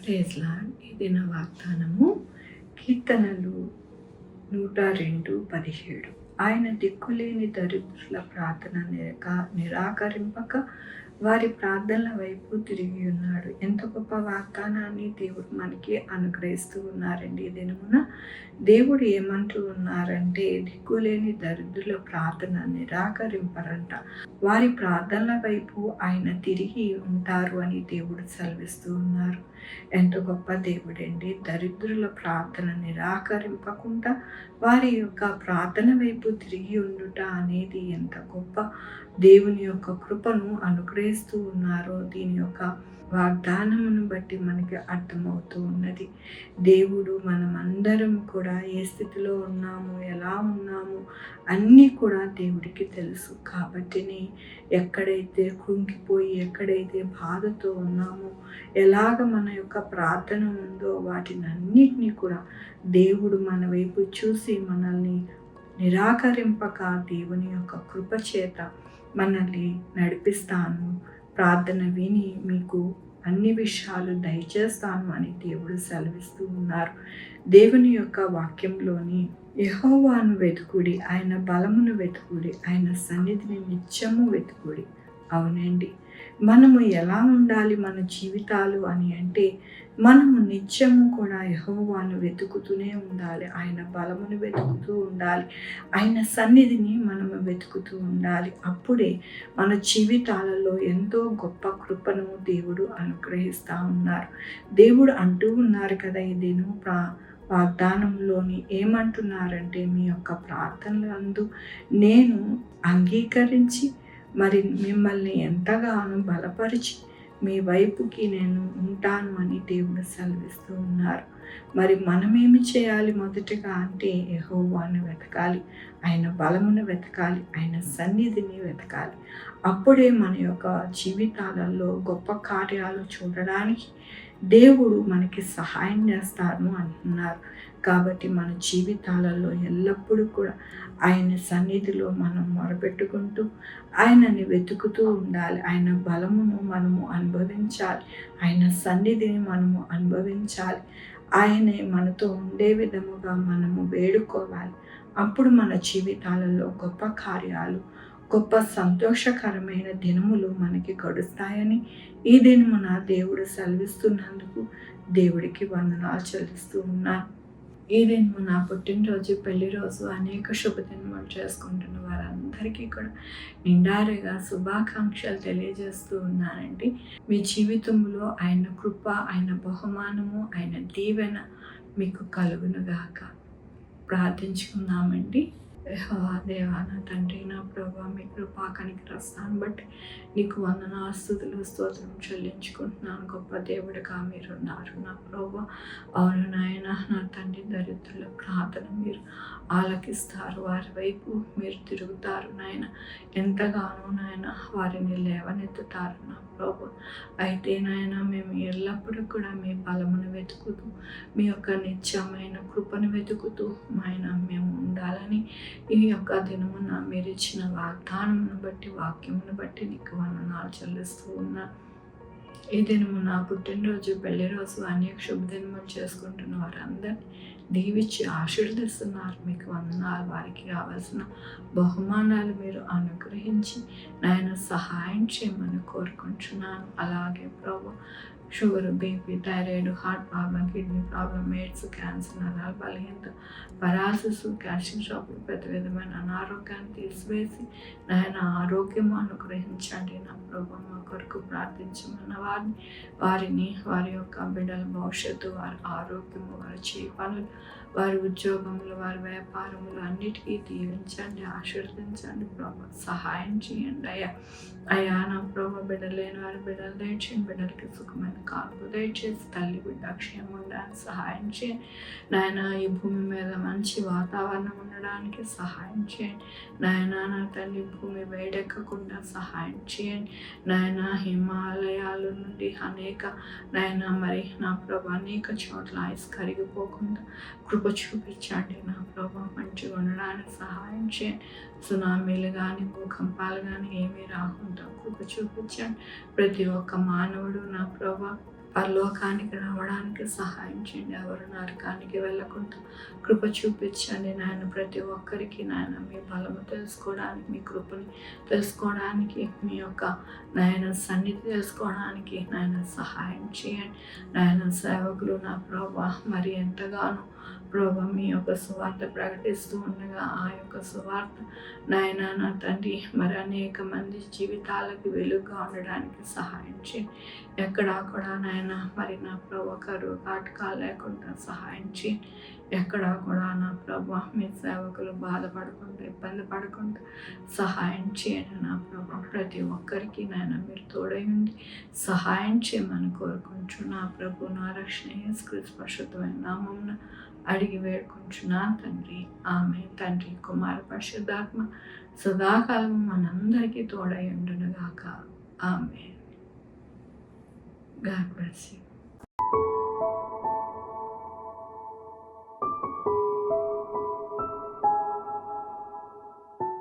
Praise lord. ఈ దిన వాగ్దానము కీర్తనలు 102:17. ఆయన దిక్కులేని దరిద్రుల ప్రార్థన నిరాకరింపక వారి ప్రార్థనల వైపు తిరిగి ఉన్నాడు. ఎంత గొప్ప వాగ్దానాన్ని దేవుడు మనకి అనుగ్రహిస్తూ ఉన్నారండి. ఈ దినమున దేవుడు ఏమంటూ ఉన్నారంటే, దిక్కులేని దరిద్రుల ప్రార్థన నిరాకరింపరంట, వారి ప్రార్థనల వైపు ఆయన తిరిగి ఉంటారు అని దేవుడు సెలవిస్తూ ఉన్నారు. ఎంత గొప్ప దేవుడండి. దరిద్రుల ప్రార్థన నిరాకరింపకుండా వారి యొక్క ప్రార్థన వైపు తిరిగి ఉండుట అనేది ఎంత గొప్ప దేవుని యొక్క కృపను అనుగ్రహిస్తూ ఉన్నారో దీని యొక్క వాగ్దానమును బట్టి మనకి అర్థమవుతూ ఉన్నది. దేవుడు మనమందరం కూడా ఏ స్థితిలో ఉన్నాము, ఎలా ఉన్నాము అన్నీ కూడా దేవుడికి తెలుసు. కాబట్టిని ఎక్కడైతే కుంగిపోయి, ఎక్కడైతే బాధతో ఉన్నామో, ఎలాగ మన యొక్క ప్రార్థన ఉందో వాటినన్నిటినీ కూడా దేవుడు మన వైపు చూసి మనల్ని నిరాకరింపక దేవుని యొక్క కృప చేత మనల్ని నడిపిస్తాను, ప్రార్థన విని మీకు అన్ని విషయాలు దయచేస్తాను అని దేవుడు సెలవిస్తూ ఉన్నారు. దేవుని యొక్క వాక్యంలోని యెహోవాను వెతుకుడి, ఆయన బలమును వెతుకుడి, ఆయన సన్నిధిని నిత్యము వెతుకుడి. అవునండి, మనము ఎలా ఉండాలి మన జీవితాలు అని అంటే, మనము నిత్యము కూడా యెహోవాను వెతుకుతూనే ఉండాలి, ఆయన బలమును వెతుకుతూ ఉండాలి, ఆయన సన్నిధిని మనము వెతుకుతూ ఉండాలి. అప్పుడే మన జీవితాలలో ఎంతో గొప్ప కృపను దేవుడు అనుగ్రహిస్తూ ఉన్నారు. దేవుడు అంటూ ఉన్నారు కదా, ఇదేను వాగ్దానంలోని ఏమంటున్నారంటే, మీ యొక్క ప్రార్థనలందు నేను అంగీకరించి మరి మిమ్మల్ని ఎంతగానో బలపరిచి మీ వైపుకి నేను ఉంటాను అని దేవుడు సెలవిస్తూ ఉన్నారు. మరి మనమేమి చేయాలి మొదటగా అంటే, యెహోవాను వెతకాలి, ఆయన బలమును వెతకాలి, ఆయన సన్నిధిని వెతకాలి. అప్పుడే మన యొక్క జీవితాలలో గొప్ప కార్యాలు చూడడానికి దేవుడు మనకి సహాయం చేస్తాను అంటున్నారు. కాబట్టి మన జీవితాలలో ఎల్లప్పుడూ కూడా ఆయన సన్నిధిలో మనం మొరపెట్టుకుంటూ ఆయనని వెతుకుతూ ఉండాలి. ఆయన బలమును మనము అనుభవించాలి, ఆయన సన్నిధిని మనము అనుభవించాలి, ఆయనే మనతో ఉండే విధముగా మనము వేడుకోవాలి. అప్పుడు మన జీవితాలలో గొప్ప కార్యాలు, గొప్ప సంతోషకరమైన దినములు మనకి గడుస్తాయని ఈ దినమున దేవుడు సెలవిస్తున్నందుకు దేవుడికి వందనాలు చెల్లిస్తూ ఉన్నాను. ఈ దినము నా పుట్టినరోజు, పెళ్లి రోజు, అనేక శుభదినములు చేసుకుంటున్న వారందరికీ కూడా నిండారుగా శుభాకాంక్షలు తెలియజేస్తూ ఉన్నానండి. మీ జీవితంలో ఆయన కృప, ఆయన బహుమానము, ఆయన దీవెన మీకు కలుగునుగాక. ప్రార్థించుకుందామండి. యెహోవా దేవా, నా తండ్రి, నా ప్రభా, మీ కృపా కనికరస్తాను బట్టి నీకు వందనాలు, స్తుతులు, స్తోత్రం చెల్లించుకుంటున్నాను. గొప్ప దేవుడిగా మీరున్నారు నా ప్రభా. అవును నాయన, నా తండ్రి, దరిద్రుల ప్రార్థన మీరు ఆలకిస్తారు, వారి వైపు మీరు తిరుగుతారు నాయన. ఎంతగానో నాయన వారిని లేవనెత్తుతారు నా ప్రభా. అయితే నాయన, మేము ఎల్లప్పుడూ కూడా మీ బలమును వెతుకుతూ, మీ యొక్క నిత్యమైన కృపను వెతుకుతూ నాయన మేము ఉండాలని ఈ యొక్క దినమున మీరు ఇచ్చిన వాగ్దానమును బట్టి, వాక్యమును బట్టి నీకు వందనాలు చెల్లిస్తూ ఉన్నా. ఈ దినము నా పుట్టినరోజు, పెళ్లి రోజు, అనేక శుభదినములు చేసుకుంటున్న వారందరినీ దీవించి ఆశీర్వదిస్తున్నారు. మీకు వందనాలు. వారికి కావాల్సిన బహుమానాలు మీరు అనుగ్రహించి నాయన సహాయం చేయమని కోరుకుంటున్నాను. అలాగే ప్రభు, sugar, BP, thyroid, heart problem, kidney problem, AIDS, cancer, నరాల బలహీనత, పరాలసిస్, క్యాల్షియం షాపులు, పెద్ద విధమైన అనారోగ్యాన్ని తీసివేసి నాయన ఆరోగ్యము అనుగ్రహించండి నా ప్రభు. మా కొరకు ప్రార్థించమన్న వారిని వారి యొక్క బిడ్డల భవిష్యత్తు, వారి ఆరోగ్యము, వారి చేయి పనులు, వారి ఉద్యోగములు, వారి వ్యాపారములు అన్నిటికీ దీవించండి, ఆశీర్వదించండి ప్రభు. సహాయం చేయండి అయ్యా నా ప్రభు. బిడ్డలు లేని వారి బిడ్డలు దయచేయండి, బిడ్డలకి సుఖమైన కానుక దయచేసి తల్లి బిడ్డ క్షేమం ఉండడానికి సహాయం చేయండి నాయన. ఈ భూమి మీద మంచి వాతావరణం ఉండడానికి సహాయం చేయండి నాయన. నా తల్లి, భూమి వేడెక్కకుండా సహాయం చేయండి నాయన. హిమాలయాల నుండి అనేక నాయన మరి నా ప్రభు అనేక చోట్ల ఐస్ కరిగిపోకుండా కృప చూపించండి నా ప్రభు. మంచిగా ఉండడానికి సహాయం చేయండి. సునామీలు కానీ, భూకంపాలు కానీ ఏమీ రాకుండా కృప చూపించండి. ప్రతి ఒక్క మానవుడు నా ప్రభు పరలోకానికి రావడానికి సహాయం చేయండి. ఎవరు నరకానికి వెళ్ళకుండా కృప చూపించండి నాయన. ప్రతి ఒక్కరికి నాయన మీ బలము తెలుసుకోవడానికి, మీ కృపని తెలుసుకోవడానికి, మీ యొక్క నాయన సన్నిధి తెలుసుకోవడానికి నాయన సహాయం చేయండి. నాయన సేవకులు నా ప్రభా మరి ఎంతగానో ప్రభా మీ యొక్క సువార్త ప్రకటిస్తూ ఉండగా ఆ యొక్క సువార్త నాయన నా తండ్రి మరి అనేక మంది జీవితాలకు వెలుగుగా ఉండడానికి సహాయం చేయండి. ఎక్కడా కూడా నాయన మరి నా ప్రభు కరువు కాటకాలు లేకుండా సహాయం చేయండి. ఎక్కడా కూడా నా ప్రభు మీ సేవకులు బాధపడకుండా ఇబ్బంది పడకుండా సహాయం చేయండి నా ప్రభు. ప్రతి ఒక్కరికి నాయన మీరు తోడై ఉండి సహాయం చేయమని కోరుకుంటూ నా ప్రభు నా రక్షణ యేసుక్రీస్తు పరిశుద్ధమైన నామమున అడిగి వేడుకుంటున్నా తండ్రి. ఆమె తండ్రి కుమార పరిశుద్ధాత్మ సదాకాలం మనందరికీ తోడై ఉండునుగాక. ఆమె. God bless you.